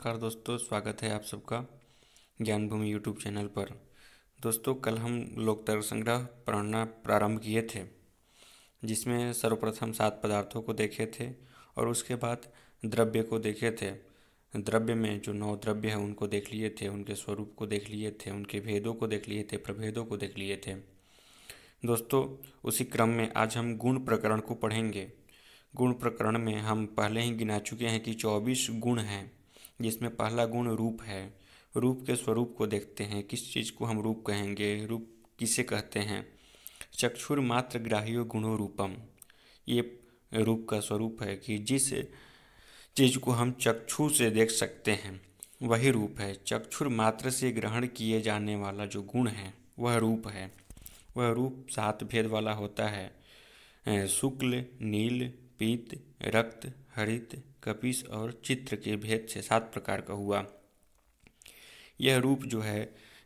नमस्कार दोस्तों, स्वागत है आप सबका ज्ञान भूमि यूट्यूब चैनल पर। दोस्तों, कल हम लोक तर्क संग्रह पढ़ना प्रारंभ किए थे, जिसमें सर्वप्रथम 7 पदार्थों को देखे थे और उसके बाद द्रव्य को देखे थे। द्रव्य में जो 9 द्रव्य हैं उनको देख लिए थे, उनके स्वरूप को देख लिए थे, उनके भेदों को देख लिए थे, प्रभेदों को देख लिए थे। दोस्तों, उसी क्रम में आज हम गुण प्रकरण को पढ़ेंगे। गुण प्रकरण में हम पहले ही गिना चुके हैं कि 24 गुण हैं, जिसमें पहला गुण रूप है। रूप के स्वरूप को देखते हैं, किस चीज़ को हम रूप कहेंगे, रूप किसे कहते हैं। चक्षुर मात्र ग्राह्यो गुणो रूपम, ये रूप का स्वरूप है कि जिस चीज़ को हम चक्षु से देख सकते हैं वही रूप है। चक्षुर मात्र से ग्रहण किए जाने वाला जो गुण है वह रूप है। वह रूप 7 भेद वाला होता है। शुक्ल, नील, पीत, रक्त, हरित, कपिस और चित्र के भेद से 7 प्रकार का हुआ। यह रूप जो है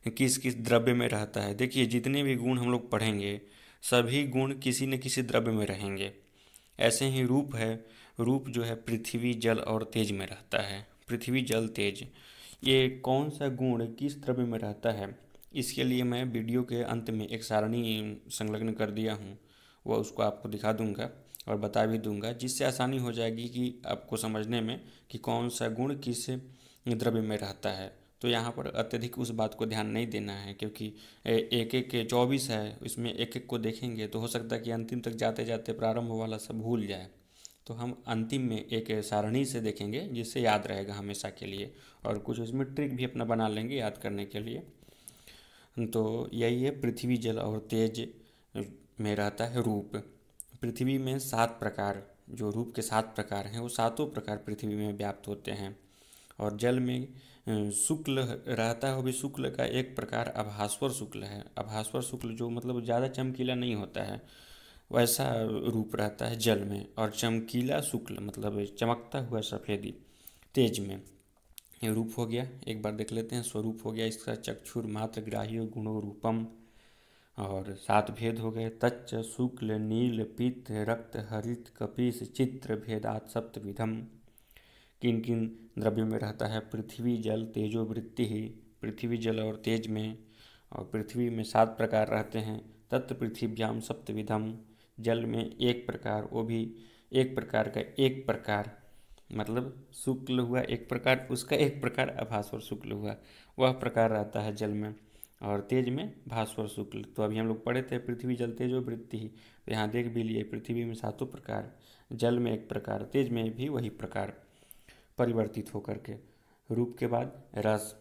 किस किस द्रव्य में रहता है। देखिए, जितने भी गुण हम लोग पढ़ेंगे सभी गुण किसी न किसी द्रव्य में रहेंगे। ऐसे ही रूप है, रूप जो है पृथ्वी, जल और तेज में रहता है। पृथ्वी, जल, तेज, ये कौन सा गुण किस द्रव्य में रहता है, इसके लिए मैं वीडियो के अंत में एक सारणी संलग्न कर दिया हूँ। वह उसको आपको दिखा दूंगा और बता भी दूंगा, जिससे आसानी हो जाएगी कि आपको समझने में कि कौन सा गुण किस द्रव्य में रहता है। तो यहाँ पर अत्यधिक उस बात को ध्यान नहीं देना है, क्योंकि एक एक 24 है, इसमें एक एक को देखेंगे तो हो सकता है कि अंतिम तक जाते जाते प्रारंभ वाला सब भूल जाए। तो हम अंतिम में एक सारणी से देखेंगे जिससे याद रहेगा हमेशा के लिए, और कुछ उसमें ट्रिक भी अपना बना लेंगे याद करने के लिए। तो यही है, पृथ्वी, जल और तेज में रहता है रूप। पृथ्वी में 7 प्रकार, जो रूप के 7 प्रकार हैं वो 7 प्रकार पृथ्वी में व्याप्त होते हैं। और जल में शुक्ल रहता है, वो भी शुक्ल का एक प्रकार आभास्वर शुक्ल है। आभास्वर शुक्ल जो मतलब ज़्यादा चमकीला नहीं होता है, वैसा रूप रहता है जल में। और चमकीला शुक्ल मतलब चमकता हुआ सफ़ेदी तेज में। ये रूप हो गया। एक बार देख लेते हैं, स्वरूप हो गया इसका। चक्षुर मात्र ग्राह्यो गुणो रूपम, और 7 भेद हो गए। तच्च, शुक्ल, नील, पीत, रक्त, हरित, कपिस, चित्र भेदात सप्तविधम। किन किन द्रव्यों में रहता है? पृथ्वी, जल, तेजो वृत्ति ही। पृथ्वी, जल और तेज में। और पृथ्वी में 7 प्रकार रहते हैं। तत् पृथिव्याम सप्तविधम। जल में 1 प्रकार, वो भी 1 प्रकार का 1 प्रकार, मतलब शुक्ल हुआ 1 प्रकार, उसका 1 प्रकार अभास्वर शुक्ल हुआ, वह प्रकार रहता है जल में। और तेज में भास्वर शुक्ल। तो अभी हम लोग पढ़े थे पृथ्वी, जल, तेजो वृत्ति ही, तो यहाँ देख भी लिए पृथ्वी में 7 प्रकार, जल में 1 प्रकार, तेज में भी वही प्रकार परिवर्तित होकर के। रूप के बाद रस।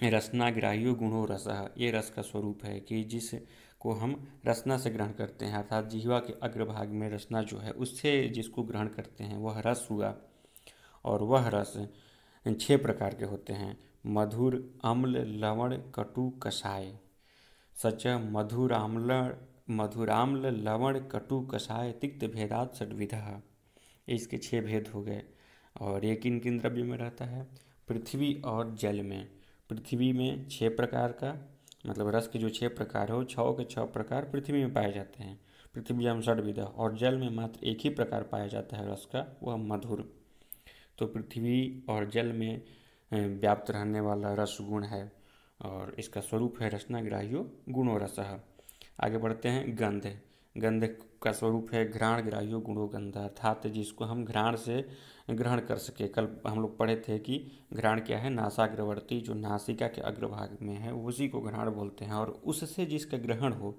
रसना ग्राह्यो गुणो रसः, ये रस का स्वरूप है कि जिसको हम रसना से ग्रहण करते हैं, अर्थात जिह्वा के अग्रभाग में रसना जो है उससे जिसको ग्रहण करते हैं वह रस हुआ। और वह रस 6 प्रकार के होते हैं। मधुर, अम्ल, लवण, कटु, कषाय। सच मधुराम्ल, लवण, कटु, कषाय, तिक्त भेदात षड्विधः। इसके 6 भेद हो गए। और ये किन किन द्रव्य में रहता है? पृथ्वी और जल में। पृथ्वी में 6 प्रकार का, मतलब रस के जो 6 प्रकार हो, 6 के 6 प्रकार पृथ्वी में पाए जाते हैं। पृथ्व्याम षड्विधः। और जल में मात्र एक ही प्रकार पाया जाता है रस का, वह मधुर। तो पृथ्वी और जल में व्याप्त रहने वाला रस गुण है, और इसका स्वरूप है रसना ग्राह्यो गुणो रसः। आगे बढ़ते हैं। गंध। गंध का स्वरूप है घ्राण ग्राह्यो गुणो गंध, अर्थात जिसको हम घ्राण से ग्रहण कर सके। कल हम लोग पढ़े थे कि घ्राण क्या है? नासाग्रवर्ती, जो नासिका के अग्रभाग में है उसी को घ्राण बोलते हैं। और उससे जिसका ग्रहण हो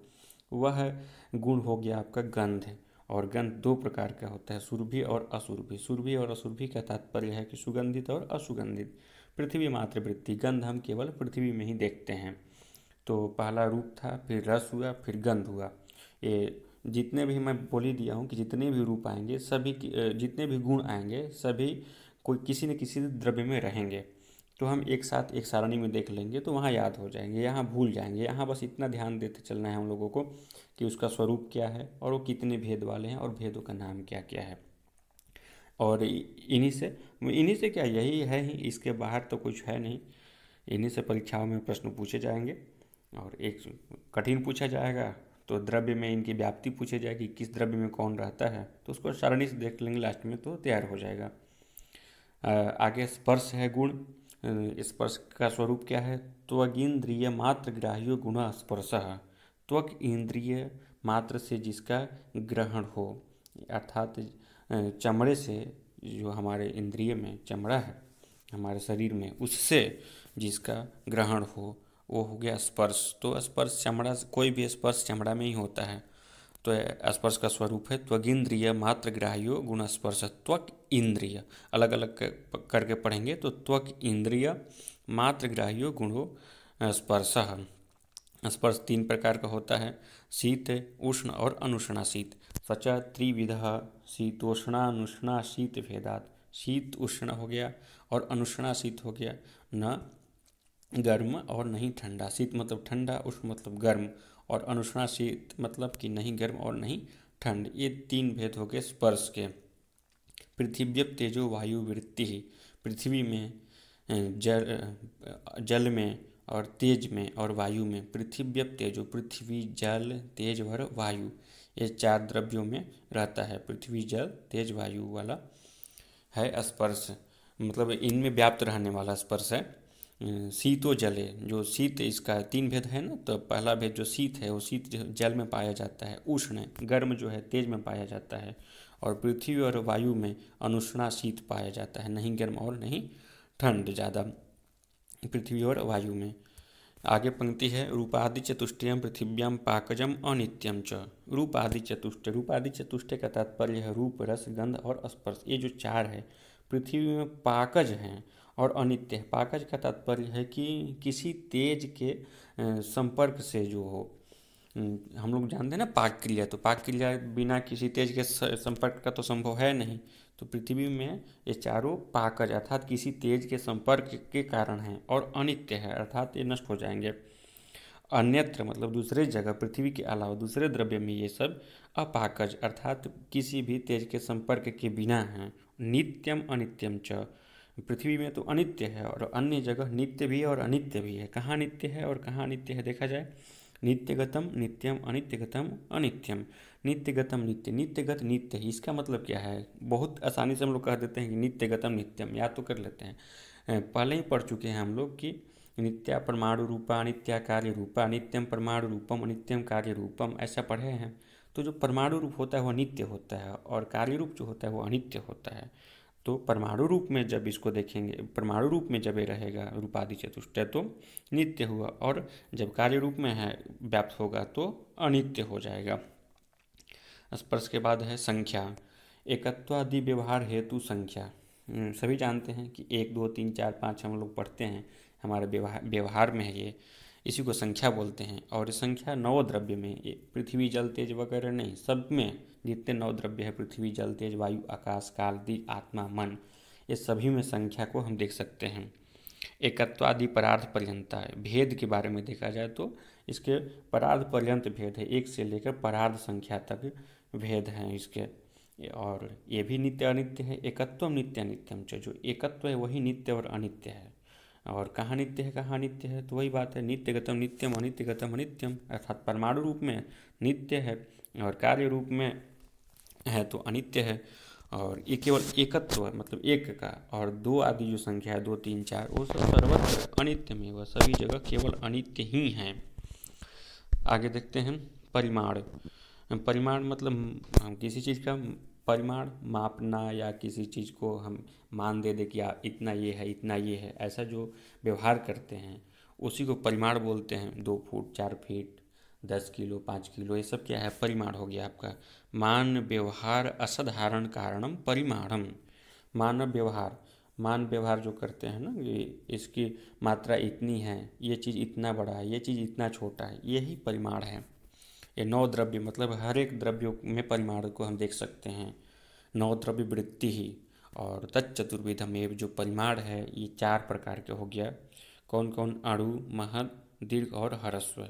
वह गुण हो गया आपका गंध। और गंध 2 प्रकार का होता है, सुरभि और असुरभि। सुरभि और असुरभि का तात्पर्य है कि सुगंधित और असुगंधित। पृथ्वी मात्र वृत्ति, गंध हम केवल पृथ्वी में ही देखते हैं। तो पहला रूप था, फिर रस हुआ, फिर गंध हुआ। ये जितने भी मैं बोल ही दिया हूँ कि जितने भी रूप आएंगे सभी जितने भी गुण आएंगे सभी कोई किसी न किसी द्रव्य में रहेंगे। तो हम एक साथ एक सारणी में देख लेंगे तो वहाँ याद हो जाएंगे, यहाँ भूल जाएंगे। यहाँ बस इतना ध्यान देते चलना है हम लोगों को कि उसका स्वरूप क्या है और वो कितने भेद वाले हैं और भेदों का नाम क्या क्या है। और इन्हीं से क्या, यही है ही, इसके बाहर तो कुछ है नहीं। इन्हीं से परीक्षाओं में प्रश्न पूछे जाएंगे। और एक कठिन पूछा जाएगा तो द्रव्य में इनकी व्याप्ति पूछी जाएगी, किस द्रव्य में कौन रहता है, तो उसको सारणी से देख लेंगे लास्ट में तो तैयार हो जाएगा। आगे स्पर्श है गुण। स्पर्श का स्वरूप क्या है? त्वगिंद्रिय मात्र ग्राह्यो गुण स्पर्शः। त्वक इंद्रिय मात्र से जिसका ग्रहण हो, अर्थात चमड़े से, जो हमारे इंद्रिय में चमड़ा है हमारे शरीर में, उससे जिसका ग्रहण हो वो हो गया स्पर्श। तो स्पर्श चमड़ा, कोई भी स्पर्श चमड़ा में ही होता है। तो स्पर्श का स्वरूप है त्वगिंद्रिय मात्र ग्राह्यो गुण स्पर्श। त्वक इंद्रिय अलग अलग करके पढ़ेंगे तो त्वक इंद्रिय मात्र ग्राह्यो गुणो स्पर्श। स्पर्श 3 प्रकार का होता है, शीत, उष्ण और अनुष्णाशीत। सच त्रिविधः शीतोष्णानुष्णाशीत भेदात्। शीत उष्ण हो गया और अनुष्णाशीत हो गया, न गर्म और नहीं ठंडा। शीत मतलब ठंडा, उष्ण मतलब गर्म, और अनुष्णाशीत मतलब कि नहीं गर्म और नहीं ठंड। ये 3 भेद हो गए स्पर्श के। पृथिव्यप तेजो वायु वृत्ति। पृथ्वी में, जल में और तेज में और वायु में। पृथिव्यप तेजो, पृथ्वी जल तेज और वायु, ये 4 द्रव्यों में रहता है। पृथ्वी जल तेज वायु वाला है स्पर्श, मतलब इनमें व्याप्त रहने वाला स्पर्श है। शीतो जले, जो शीत, इसका 3 भेद है ना, तो पहला भेद जो शीत है वो शीत जल में पाया जाता है। उष्ण गर्म जो है तेज में पाया जाता है। और पृथ्वी और वायु में अनुष्णा शीत पाया जाता है, नहीं गर्म और नहीं ठंड ज़्यादा पृथ्वी और वायु में। आगे पंक्ति है, रूपादि चतुष्टयम पृथिव्याम पाकजम अनित्यम च। रूपादि चतुष्टय, रूपादि चतुष्टय का तात्पर्य है रूप, रस, गंध और स्पर्श। ये जो 4 है पृथ्वी में पाकज हैं और अनित्य है। पाकज का तात्पर्य है कि किसी तेज के संपर्क से जो हो, हम लोग जानते हैं ना पाक क्रिया, तो पाक क्रिया बिना किसी तेज के संपर्क का तो संभव है नहीं। तो पृथ्वी में ये चारों पाकज अर्थात किसी तेज के संपर्क के कारण हैं और अनित्य है अर्थात ये नष्ट हो जाएंगे। अन्यत्र मतलब दूसरे जगह, पृथ्वी के अलावा दूसरे द्रव्य में ये सब अपाकज अर्थात किसी भी तेज के संपर्क के बिना हैं। नित्यम अनित्यम च, पृथ्वी में तो अनित्य है और अन्य जगह नित्य भी है और अनित्य भी है। कहाँ नित्य है और कहाँ अनित्य है देखा जाए। नित्यगतम नित्यम, अनित्यगतम अनित्यम। नित्यगतम नित्य, नित्यगत नित्य, इसका मतलब क्या है? बहुत आसानी से हम लोग कह देते हैं कि नित्यगतम नित्यम, याद तो कर लेते हैं, पहले ही पढ़ चुके हैं हम लोग कि नित्या परमाणु रूपा अनित्या कार्य रूपा, नित्यम परमाणु रूपम अनित्यम कार्य रूपम, ऐसा पढ़े हैं। तो जो परमाणु रूप होता है वह नित्य होता है और कार्य रूप जो होता है वो अनित्य होता है। तो परमाणु रूप में जब इसको देखेंगे, परमाणु रूप में जब ये रहेगा रूपादि चतुष्टय तो नित्य हुआ, और जब कार्य रूप में है व्याप्त होगा तो अनित्य हो जाएगा। स्पर्श के बाद है संख्या। एकत्वादि व्यवहार हेतु संख्या। सभी जानते हैं कि 1 2 3 4 5 हम लोग पढ़ते हैं, हमारे व्यवहार में है ये, इसी को संख्या बोलते हैं। और संख्या 9 द्रव्य में, पृथ्वी जल तेज वगैरह नहीं, सब में जितने 9 द्रव्य है, पृथ्वी जल तेज वायु आकाश काल दी आत्मा मन, ये सभी में संख्या को हम देख सकते हैं। एकत्वादि परार्थ पर्यंता है। भेद के बारे में देखा जाए तो इसके परार्थ पर्यंत भेद है, 1 से लेकर परार्थ संख्या तक भेद हैं इसके। और ये भी नित्य अनित्य है। एकत्वम नित्य अनित्यम च, जो एकत्व है वही नित्य और अनित्य है। और कहाँ नित्य है कहाँ अनित्य है, तो वही बात है, नित्यगतम नित्यम अनित्यगतम अनित्यम, अर्थात परमाणु रूप में नित्य है और कार्य रूप में है तो अनित्य है। और ये केवल एकत्व मतलब एक का, और 2 आदि जो संख्या है 2 3 4 वो सब सर्वत्र अनित्य में, वह सभी जगह केवल अनित्य ही हैं। आगे देखते हैं परिमाण। परिमाण मतलब हम किसी चीज़ का परिमाण मापना, या किसी चीज़ को हम मान दे कि इतना ये है इतना ये है, ऐसा जो व्यवहार करते हैं उसी को परिमाण बोलते हैं। 2 फुट 4 फीट 10 किलो 5 किलो, ये सब क्या है? परिमाण हो गया आपका। मान व्यवहार असाधारण कारणम परिमाणम। मानव व्यवहार, मान व्यवहार जो करते हैं ना, ये इसकी मात्रा इतनी है, ये चीज़ इतना बड़ा है, ये चीज़ इतना छोटा है, यही परिमाण है। ये 9 द्रव्य मतलब हर एक द्रव्यों में परिमाण को हम देख सकते हैं। 9 द्रव्य वृत्ति ही। और तच्चतुर्विधम एवं जो परिमाण है ये 4 प्रकार के हो गया। कौन कौन? अणु, महत्, दीर्घ और ह्रस्व।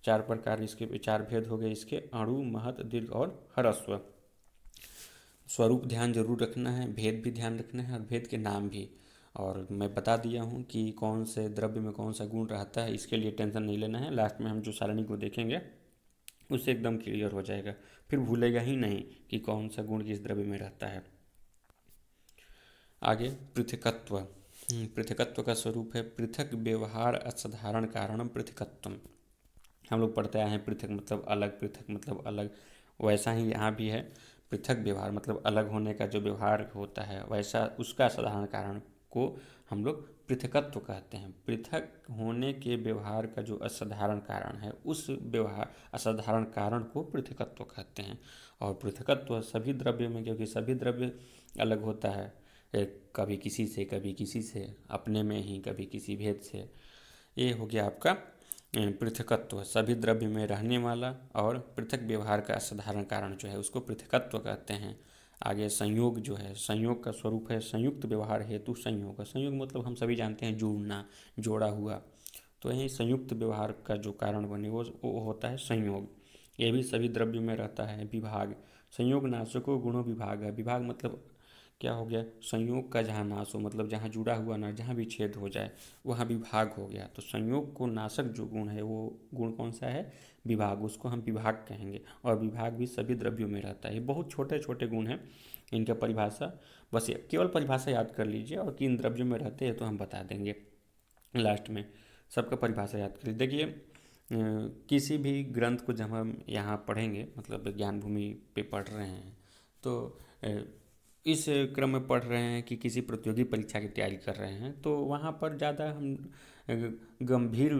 4 प्रकार इसके 4 भेद हो गए इसके, अणु, महत्, दीर्घ और ह्रस्व। स्वरूप ध्यान जरूर रखना है, भेद भी ध्यान रखना है और भेद के नाम भी। और मैं बता दिया हूँ कि कौन से द्रव्य में कौन सा गुण रहता है, इसके लिए टेंशन नहीं लेना है। लास्ट में हम जो सारणी को देखेंगे उससे एकदम क्लियर हो जाएगा, फिर भूलेगा ही नहीं कि कौन सा गुण किस द्रव्य में रहता है। आगे पृथकत्व। पृथकत्व का स्वरूप है पृथक व्यवहार असाधारण कारणम पृथकत्वम। हम लोग पढ़ते आए हैं पृथक मतलब अलग, पृथक मतलब अलग, वैसा ही यहाँ भी है। पृथक व्यवहार मतलब अलग होने का जो व्यवहार होता है वैसा उसका साधारण कारण को हम लोग पृथकत्व कहते हैं। पृथक होने के व्यवहार का जो असाधारण कारण है उस व्यवहार असाधारण कारण को पृथकत्व कहते हैं। और पृथकत्व सभी द्रव्य में, क्योंकि सभी द्रव्य अलग होता है, कभी किसी से, अपने में ही कभी किसी भेद से। ये हो गया आपका पृथकत्व, सभी द्रव्य में रहने वाला और पृथक व्यवहार का असाधारण कारण जो है उसको पृथकत्व कहते हैं। आगे संयोग जो है, संयोग का स्वरूप है संयुक्त व्यवहार हेतु संयोग। संयोग मतलब हम सभी जानते हैं जुड़ना, जोड़ा हुआ, तो यही संयुक्त व्यवहार का जो कारण बने वो होता है संयोग। ये भी सभी द्रव्यों में रहता है। विभाग, संयोग नाशको गुणों विभाग है। विभाग मतलब क्या हो गया, संयोग का जहाँ नाश हो, मतलब जहाँ जुड़ा हुआ ना, जहाँ भी छेद हो जाए वहाँ विभाग हो गया। तो संयोग को नाशक जो गुण है वो गुण कौन सा है, विभाग, उसको हम विभाग कहेंगे। और विभाग भी सभी द्रव्यों में रहता है। ये बहुत छोटे छोटे गुण हैं, इनका परिभाषा बस केवल परिभाषा याद कर लीजिए और किन द्रव्यों में रहते हैं तो हम बता देंगे लास्ट में। सबका परिभाषा याद कर लीजिए। देखिए किसी भी ग्रंथ को जब हम यहाँ पढ़ेंगे, मतलब ज्ञान भूमि पे पढ़ रहे हैं, तो इस क्रम में पढ़ रहे हैं कि किसी प्रतियोगी परीक्षा की तैयारी कर रहे हैं, तो वहाँ पर ज़्यादा हम गंभीर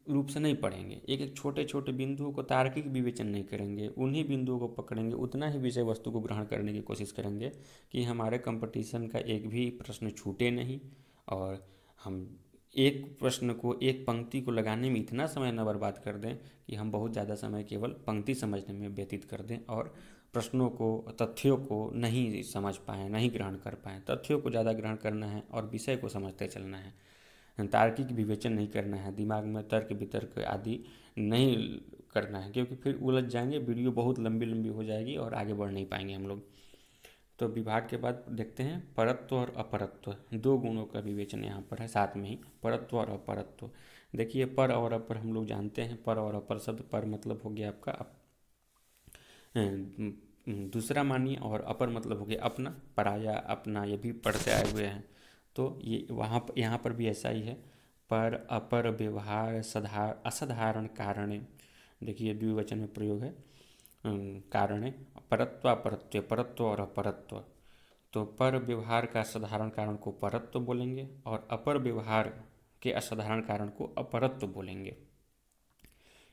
रूप से नहीं पढ़ेंगे। एक एक छोटे छोटे बिंदुओं को तार्किक विवेचन नहीं करेंगे, उन्हीं बिंदुओं को पकड़ेंगे, उतना ही विषय वस्तु को ग्रहण करने की कोशिश करेंगे कि हमारे कंपटीशन का एक भी प्रश्न छूटे नहीं, और हम एक प्रश्न को, एक पंक्ति को लगाने में इतना समय न बर्बाद कर दें कि हम बहुत ज़्यादा समय केवल पंक्ति समझने में व्यतीत कर दें और प्रश्नों को, तथ्यों को नहीं समझ पाएँ, नहीं ग्रहण कर पाएँ। तथ्यों को ज़्यादा ग्रहण करना है और विषय को समझते चलना है। तार्किक विवेचन नहीं करना है, दिमाग में तर्क वितर्क आदि नहीं करना है, क्योंकि फिर उलझ जाएंगे, वीडियो बहुत लंबी लंबी हो जाएगी और आगे बढ़ नहीं पाएंगे हम लोग। तो विभाग के बाद देखते हैं परत्व और अपरत्व। दो गुणों का विवेचन यहाँ पर है साथ में ही, परत्व और अपरत्व। देखिए पर और अपर हम लोग जानते हैं, पर और अपर शब्द, पर मतलब हो गया आपका दूसरा मानिए, और अपर मतलब हो गया अपना, पराया, अपना, ये भी पढ़ते आए हुए हैं। तो ये वहाँ पर यहाँ पर भी ऐसा ही है, पर अपर व्यवहार असाधारण कारण। देखिए द्विवचन में प्रयोग है, कारण परत्व अपरत्व, परत्व और अपरत्व। तो पर व्यवहार का असाधारण कारण को परत्व बोलेंगे और अपर व्यवहार के असाधारण कारण को अपरत्व बोलेंगे।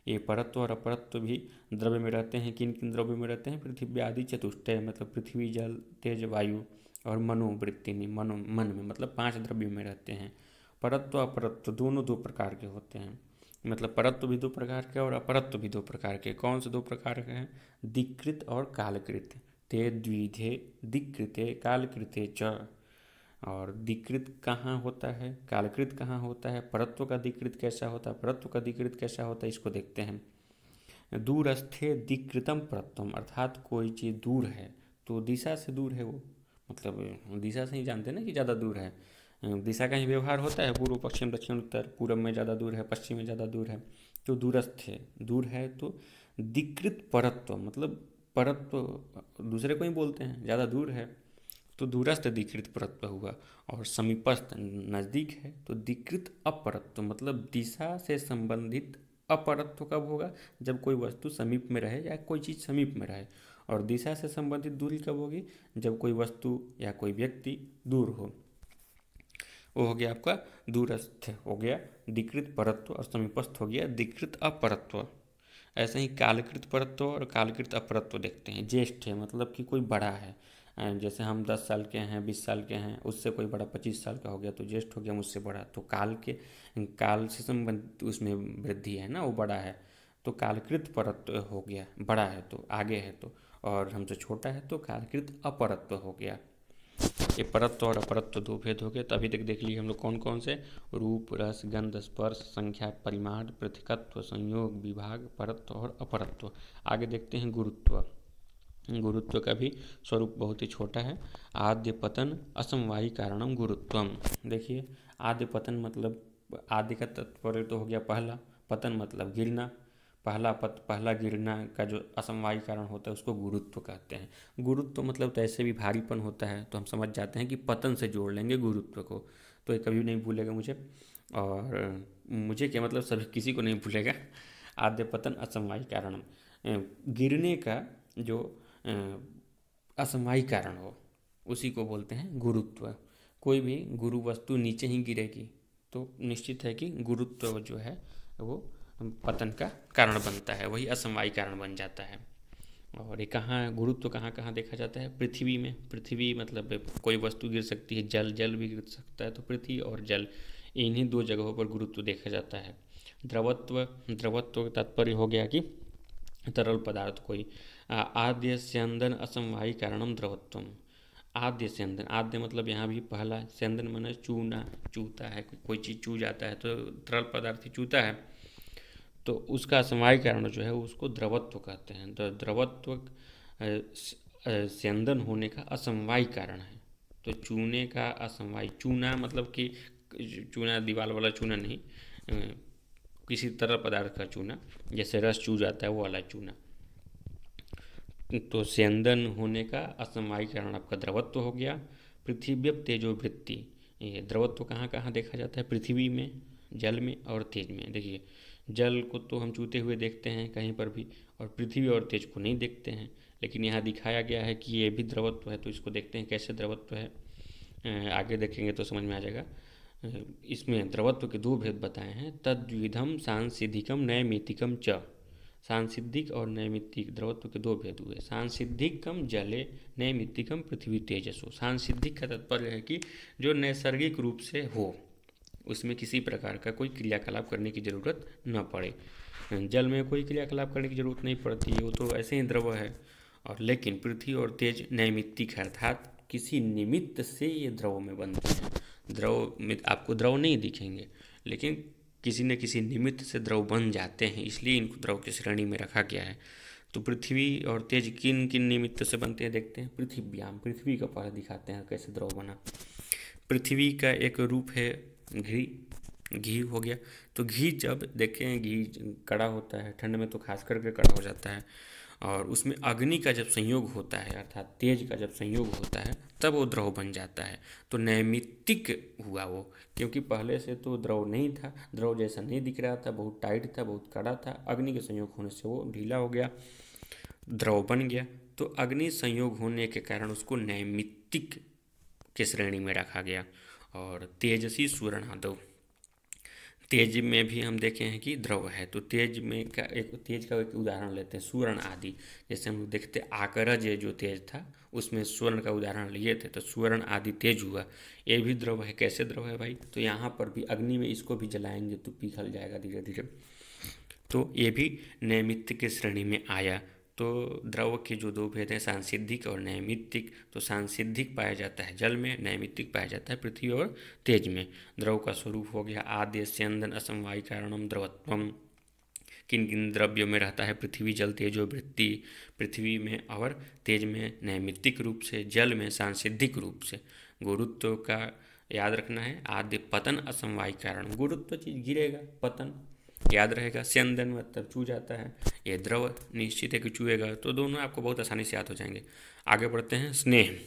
ये परत्व और अपरत्व भी द्रव्य में रहते हैं। किन किन द्रव्यों में रहते हैं, पृथ्वी आदि चतुष्टय, मतलब पृथ्वी, जल, तेज, वायु और मनोवृत्ति में, मन में, मतलब 5 द्रव्यों में रहते हैं। परत्व अपरत्व दोनों 2 प्रकार के होते हैं, मतलब परत्व भी 2 प्रकार के और अपरत्व भी 2 प्रकार के। कौन से 2 प्रकार के हैं, दिक्कृत और कालकृत। ते द्विधे दिक्कृते कालकृते च। और दिक्कृत कहाँ होता है, कालकृत कहाँ होता है, परत्व का दिक्कृत कैसा होता है, परत्व का दिक्कृत कैसा होता है, इसको देखते हैं। दूरस्थे दिक्कृतम परत्वम, अर्थात कोई चीज़ दूर है तो दिशा से दूर है वो, मतलब दिशा से ही जानते हैं ना कि ज़्यादा दूर है। दिशा का ही व्यवहार होता है, पूर्व, पश्चिम, दक्षिण, उत्तर। पूर्व में ज़्यादा दूर है, पश्चिम में ज़्यादा दूर है, तो दूरस्थ है, दूर है। तो दिक्कृत परत्व मतलब परत्व दूसरे को ही बोलते हैं, ज़्यादा दूर है तो दूरस्थ दिक्कृत परत्व हुआ। और समीपस्थ नज़दीक है तो दिक्कृत अपरत्व, मतलब दिशा से संबंधित अपरत्व कब होगा, जब कोई वस्तु समीप में रहे या कोई चीज़ समीप में रहे। और दिशा से संबंधित दूरी कब होगी, जब कोई वस्तु या कोई व्यक्ति दूर हो। वो हो गया आपका दूरस्थ हो गया दिक्कृत परत्व, और समीपस्थ हो गया दिक्कृत अपरत्व। ऐसे ही कालकृत परत्व और कालकृत अपरत्व देखते हैं। ज्येष्ठ है मतलब कि कोई बड़ा है, जैसे हम 10 साल के हैं, 20 साल के हैं, उससे कोई बड़ा 25 साल का हो गया तो ज्येष्ठ हो गया मुझसे बड़ा। तो काल से संबंधित उसमें वृद्धि है ना, वो बड़ा है तो कालकृत परत्व हो गया, बड़ा है तो आगे है तो, और हमसे छोटा है तो कालकृत अपरत्व हो गया। ये परत्व और अपरत्व 2 भेद हो गए। तो अभी तक देख लिए हम लोग कौन कौन से, रूप, रस, गंध, स्पर्श, संख्या, परिमाण, पृथकत्व, संयोग, विभाग, परत्व और अपरत्व। आगे देखते हैं गुरुत्व। गुरुत्व का भी स्वरूप बहुत ही छोटा है। आद्य पतन असमवायी कारणम गुरुत्वम। देखिए आद्य पतन मतलब आदि का तात्पर्य तो हो गया पहला, पतन मतलब गिरना, पहला गिरना का जो असमवाय कारण होता है उसको गुरुत्व कहते हैं। गुरुत्व मतलब तो ऐसे भी भारीपन होता है, तो हम समझ जाते हैं कि पतन से जोड़ लेंगे गुरुत्व को, तो ये कभी नहीं भूलेगा मुझे, और मुझे क्या मतलब सभी किसी को नहीं भूलेगा। आद्य पतन असमवाय कारण, गिरने का जो असमवाय कारण हो उसी को बोलते हैं गुरुत्व। कोई भी गुरु वस्तु नीचे ही गिरेगी तो निश्चित है कि गुरुत्व जो है वो पतन का कारण बनता है, वही असमवाय कारण बन जाता है। और ये कहाँ गुरुत्व कहाँ कहाँ देखा जाता है? पृथ्वी में। पृथ्वी मतलब कोई वस्तु गिर सकती है, जल भी गिर सकता है, तो पृथ्वी और जल इन्हीं दो जगहों पर गुरुत्व देखा जाता है। द्रवत्व का तात्पर्य हो गया कि तरल पदार्थ कोई। आद्य स्यंदन असमवायी कारणम द्रवत्वम। आद्य स्यंदन, आद्य मतलब यहाँ भी पहला, स्यंदन माने चूना, चूता है, कोई चीज़ चू जाता है तो तरल पदार्थ ही चूता है, तो उसका असमवाय कारण जो है उसको द्रवत्व कहते हैं। तो द्रवत्व स्यंदन होने का असमवाय कारण है। तो चूने का असमवाय, चूना मतलब कि चूना दीवार वाला चूना नहीं, किसी तरल पदार्थ का चूना, जैसे रस चू जाता है वो वाला चूना। तो स्यंदन होने का असमवाय कारण आपका द्रवत्व हो गया। पृथ्व्यप तेजो वृत्ति, ये द्रवत्व कहाँ कहाँ देखा जाता है? पृथ्वी में, जल में और तेज में। देखिए जल को तो हम चूते हुए देखते हैं कहीं पर भी, और पृथ्वी और तेज को नहीं देखते हैं, लेकिन यहाँ दिखाया गया है कि ये भी द्रवत्व है, तो इसको देखते हैं कैसे द्रवत्व है। आगे देखेंगे तो समझ में आ जाएगा। इसमें द्रवत्व के दो भेद बताए हैं, तद्विधम सांसिधिकम नैमितिकम च। सांसिधिक और नैमित्तिक द्रवत्व के दो भेद हुए। सांसिधिकम जले, नैमित्तिकम पृथ्वी तेजसो। सांसिधिक का तात्पर्य है कि जो नैसर्गिक रूप से हो, उसमें किसी प्रकार का कोई क्रियाकलाप करने की ज़रूरत न पड़े। जल में कोई क्रियाकलाप करने की ज़रूरत नहीं पड़ती है, वो तो ऐसे ही द्रव है। और लेकिन पृथ्वी और तेज नैमित्तिक है, अर्थात किसी निमित्त से ये द्रव में बनते हैं। द्रव में आपको द्रव नहीं दिखेंगे, लेकिन किसी न किसी निमित्त से द्रव बन जाते हैं, इसलिए इनको द्रव की श्रेणी में रखा गया है। तो पृथ्वी और तेज किन किन निमित्त से बनते हैं देखते हैं। पृथ्व्याम, पृथ्वी का पहले दिखाते हैं कैसे द्रव बना। पृथ्वी का एक रूप है घी हो गया। तो घी जब देखें, घी कड़ा होता है, ठंड में तो खास करके कड़ा हो जाता है, और उसमें अग्नि का जब संयोग होता है अर्थात तेज का जब संयोग होता है तब वो द्रव बन जाता है। तो नैमित्तिक हुआ वो, क्योंकि पहले से तो द्रव नहीं था, द्रव जैसा नहीं दिख रहा था, बहुत टाइट था, बहुत कड़ा था, अग्नि के संयोग होने से वो ढीला हो गया, द्रव बन गया। तो अग्नि संयोग होने के कारण उसको नैमित्तिक के श्रेणी में रखा गया। और तेजसी सुवर्णादव, तेज में भी हम देखे हैं कि द्रव है, तो तेज का एक उदाहरण लेते हैं, सुवर्ण आदि। जैसे हम देखते आकरज जो तेज था उसमें स्वर्ण का उदाहरण लिए थे, तो सुवर्ण आदि तेज हुआ, ये भी द्रव है। कैसे द्रव है भाई? तो यहाँ पर भी अग्नि में इसको भी जलाएंगे तो पिघल जाएगा धीरे धीरे, तो ये भी नैमित्तिक की श्रेणी में आया। तो द्रव के जो दो भेद हैं, सांसिधिक और नैमित्तिक, तो सांसिधिक पाया जाता है जल में, नैमित्तिक पाया जाता है पृथ्वी और तेज में। द्रव का स्वरूप हो गया आद्य स्यंदन असमवाय कारणम द्रवत्वम। किन किन द्रव्यों में रहता है? पृथ्वी जल तेजो वृत्ति, पृथ्वी में और तेज में नैमित्तिक रूप से, जल में सांसिधिक रूप से। गुरुत्व का याद रखना है, आद्य पतन असमवाय कारण, गुरुत्व चीज गिरेगा, पतन याद रहेगा। स्यंदन मतलब चू जाता है, ये द्रव निश्चित है कि चूएगा, तो दोनों आपको बहुत आसानी से याद हो जाएंगे। आगे बढ़ते हैं। स्नेह,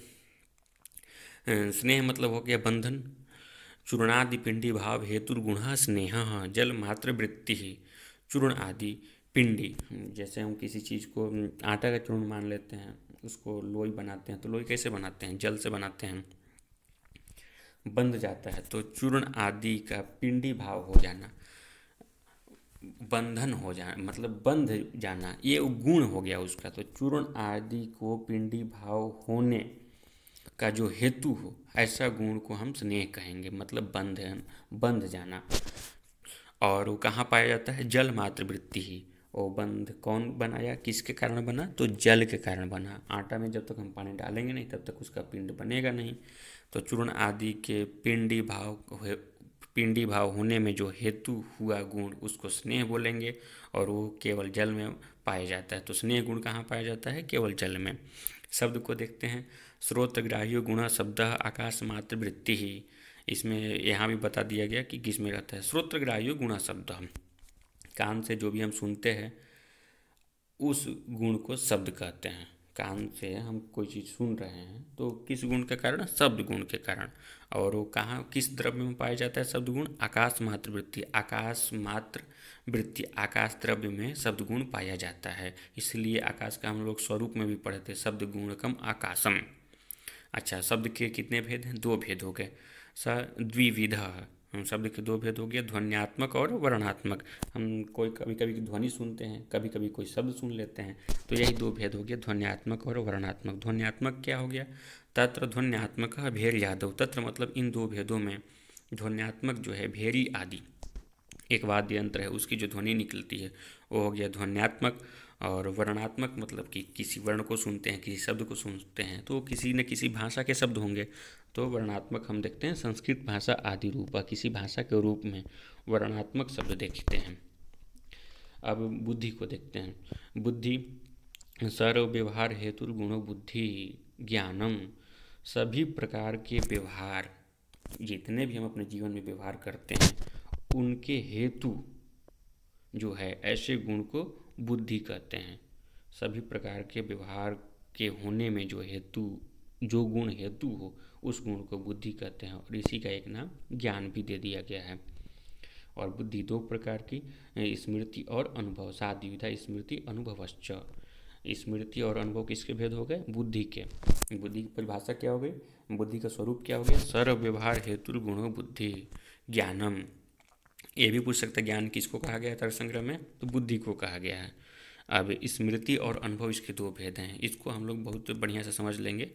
स्नेह मतलब हो गया बंधन। चूर्णादि पिंडी भाव हेतुर्गुण स्नेह, जल मात्र वृत्ति ही। चूर्ण आदि पिंडी, जैसे हम किसी चीज़ को आटा का चूर्ण मान लेते हैं, उसको लोई बनाते हैं, तो लोई कैसे बनाते हैं? जल से बनाते हैं, बंध जाता है। तो चूर्ण आदि का पिंडी भाव हो जाना, बंधन हो जाना मतलब बंध जाना, ये गुण हो गया उसका। तो चूर्ण आदि को पिंडी भाव होने का जो हेतु हो, ऐसा गुण को हम स्नेह कहेंगे, मतलब बंध जाना। और वो कहाँ पाया जाता है? जल मात्र वृत्ति ही। वो बंध कौन बनाया, किसके कारण बना? तो जल के कारण बना। आटा में जब तक हम पानी डालेंगे नहीं तब तक उसका पिंड बनेगा नहीं। तो चूर्ण आदि के पिंडी भाव होने में जो हेतु हुआ गुण, उसको स्नेह बोलेंगे, और वो केवल जल में पाया जाता है। तो स्नेह गुण कहाँ पाया जाता है? केवल जल में। शब्द को देखते हैं। श्रोत्रग्राह्य गुण शब्द आकाश मात्र वृत्ति ही। इसमें यहाँ भी बता दिया गया कि किस में रहता है। श्रोत्रग्राह्य गुण शब्द, कान से जो भी हम सुनते हैं उस गुण को शब्द कहते हैं। कान से हम कोई चीज़ सुन रहे हैं तो किस गुण के कारण? शब्द गुण के कारण। और वो कहाँ, किस द्रव्य में पाया जाता है शब्द गुण? आकाश मात्र वृत्ति। आकाश मात्र वृत्ति, आकाश द्रव्य में शब्द गुण पाया जाता है। इसलिए आकाश का हम लोग स्वरूप में भी पढ़े थे, शब्द गुणकम आकाशम। अच्छा, शब्द के कितने भेद हैं? 2 भेद हो गए। द्विविध, शब्द के 2 भेद हो गए, ध्वन्यात्मक और वर्णात्मक। हम कोई कभी कभी ध्वनि सुनते हैं, कभी कभी कोई शब्द सुन लेते हैं, तो यही 2 भेद हो गए, ध्वन्यात्मक और वर्णात्मक। ध्वन्यात्मक क्या हो गया? तत्र ध्वन्यात्मक भेर यादव। तत्र मतलब इन 2 भेदों में ध्वन्यात्मक जो है भेरी आदि एक वाद्य यंत्र है, उसकी जो ध्वनि निकलती है वो हो गया ध्वन्यात्मक। और वर्णात्मक मतलब कि किसी वर्ण को सुनते हैं, किसी शब्द को सुनते हैं तो किसी न किसी भाषा के शब्द होंगे। तो वर्णात्मक हम देखते हैं संस्कृत भाषा आदि रूपा, किसी भाषा के रूप में वर्णात्मक शब्द देखते हैं। अब बुद्धि को देखते हैं। बुद्धि सर्व व्यवहार हेतु गुणो बुद्धि ज्ञानम। सभी प्रकार के व्यवहार, जितने भी हम अपने जीवन में व्यवहार करते हैं, उनके हेतु जो है ऐसे गुण को बुद्धि कहते हैं। सभी प्रकार के व्यवहार के होने में जो हेतु, जो गुण हेतु हो, उस गुण को बुद्धि कहते हैं। और इसी का एक नाम ज्ञान भी दे दिया गया है। और बुद्धि 2 प्रकार की, स्मृति और अनुभव। साद्विधा स्मृति अनुभवश्च। स्मृति और अनुभव किसके भेद हो गए? बुद्धि के। बुद्धि की परिभाषा क्या हो गई? बुद्धि का स्वरूप क्या हो गया? सर्व व्यवहार हेतु गुणो बुद्धि ज्ञानम। ये भी पूछ सकते हैं ज्ञान किसको कहा गया है तर्क संग्रह में? तो बुद्धि को कहा गया है। अब स्मृति और अनुभव इसके 2 भेद हैं, इसको हम लोग बहुत बढ़िया से समझ लेंगे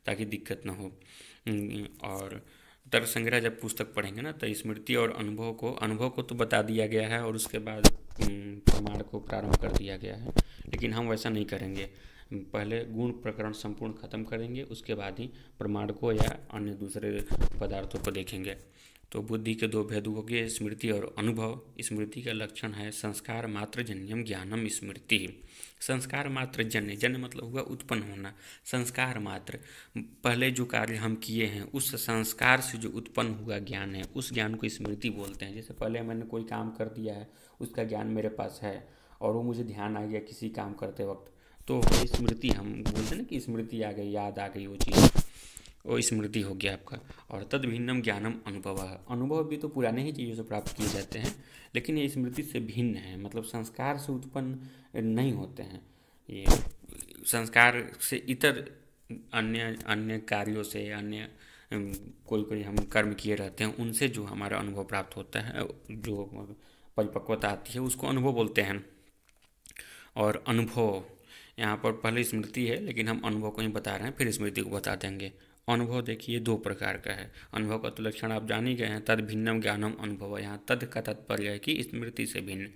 ताकि दिक्कत ना हो। और तर्क संग्रह जब पुस्तक पढ़ेंगे ना तो स्मृति और अनुभव को तो बता दिया गया है और उसके बाद प्रमाण को प्रारंभ कर दिया गया है। लेकिन हम वैसा नहीं करेंगे, पहले गुण प्रकरण संपूर्ण खत्म करेंगे, उसके बाद ही प्रमाण को या अन्य दूसरे पदार्थों को देखेंगे। तो बुद्धि के 2 भेद हो गए, स्मृति और अनुभव। स्मृति का लक्षण है संस्कार मात्र जन्यम ज्ञानम स्मृति। संस्कार मात्र जन्य, जन्य मतलब हुआ उत्पन्न होना। संस्कार मात्र, पहले जो कार्य हम किए हैं उस संस्कार से जो उत्पन्न हुआ ज्ञान है, उस ज्ञान को स्मृति बोलते हैं। जैसे पहले मैंने कोई काम कर दिया है, उसका ज्ञान मेरे पास है और वो मुझे ध्यान आ गया किसी काम करते वक्त, तो स्मृति हम बोलते हैं ना कि स्मृति आ गई, याद आ गई वो चीज़, वो स्मृति हो गया आपका। और तद भिन्नम ज्ञानम अनुभव। अनुभव भी तो पुराने ही चीज़ों से प्राप्त किए जाते हैं, लेकिन ये स्मृति से भिन्न है, मतलब संस्कार से उत्पन्न नहीं होते हैं। ये संस्कार से इतर अन्य कार्यों से, अन्य कोई हम कर्म किए रहते हैं, उनसे जो हमारा अनुभव प्राप्त होता है, जो परिपक्वता आती है, उसको अनुभव बोलते हैं। और अनुभव यहाँ पर पहले स्मृति है, लेकिन हम अनुभव को ही बता रहे हैं, फिर स्मृति को बता देंगे। अनुभव देखिए 2 प्रकार का है। अनुभव का तो लक्षण आप जान ही गए हैं, तद भिन्नम ज्ञानम अनुभव। यहाँ तद का तात्पर्य है कि स्मृति से भिन्न,